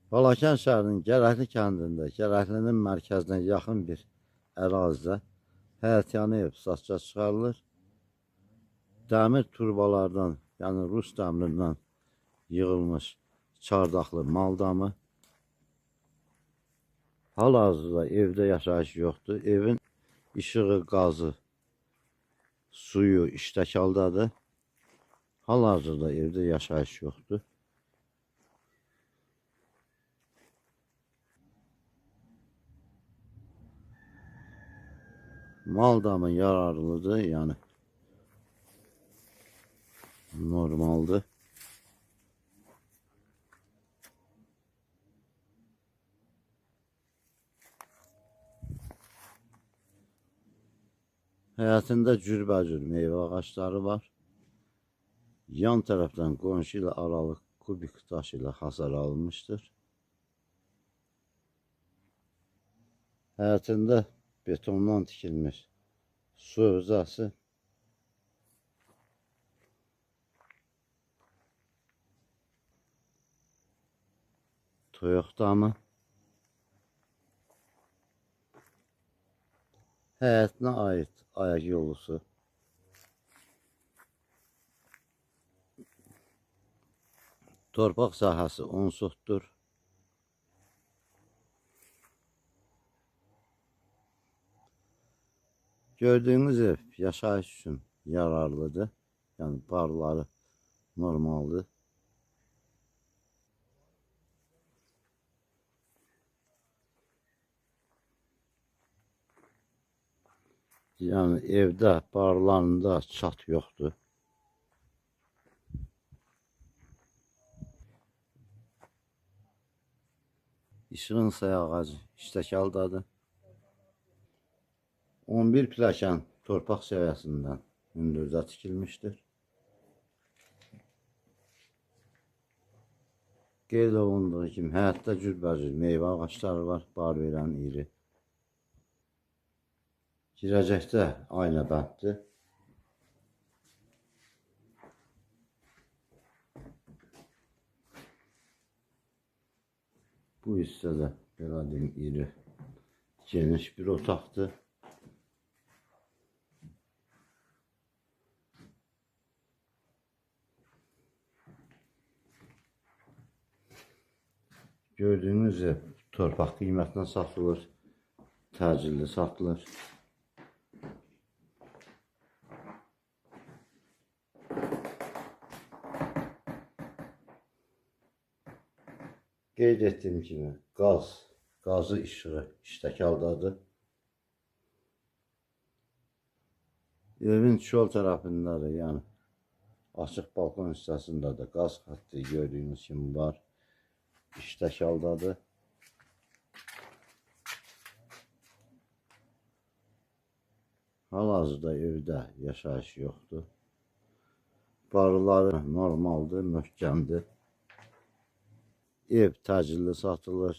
Balakən şəhərinin Gərəkli kəndində, Gərəklinin mərkəzinə yaxın bir ərazidə həyətyanı ev satışa çıxarılır. Dəmir turbalardan, yəni Rus dəmirindən yığılmış çardaqlı mal damı. Hal-hazırda evdə yaşayış yoxdur. Evin işığı, qazı, suyu iştəkaldadır. Hal-hazırda evdə yaşayış yoxdur. Mal damı yararlıdır, yəni normaldır. Həyətində cürbəcür meyvə ağaçları var. Yan tərəfdən qonşu ilə aralıq kubik daş ilə hasar alınmışdır. Həyətində betondan tikilmiş su hövzəsi, toyuq damı, həyətinə aid ayaq yolusu, torpaq sahəsi 10 sotdur. Gördüyünüz ev yaşayış üçün yararlıdır. Yəni barları normaldır. Yəni evdə barlarında çat yoxdur. İşığın sayı ağacı iştəkaldadır. 11 pilləkən torpaq səviyyəsindən hündürdə tikilmişdir. Qeyd olunduğu kimi həyətdə cürbəcür meyvə ağaçları var, bar verən iri. Girəcəkdə aynə bənddir. Bu hissədə belə deyim, iri, geniş bir otaqdır. Gördüyünüz ev torpaq qiymətinə satılır, təcilli satılır. Qeyd etdiyim kimi qazı işığı iştəkaldadır. Evin çöl tərəfində də, yəni açıq balkon hissəsində də qaz xətti gördüyünüz kimi var. İştəkaldadır. Hal-hazırda evdə yaşayış yoxdur. Barıları normaldır, möhkəmdir. Ev təcilli satılır.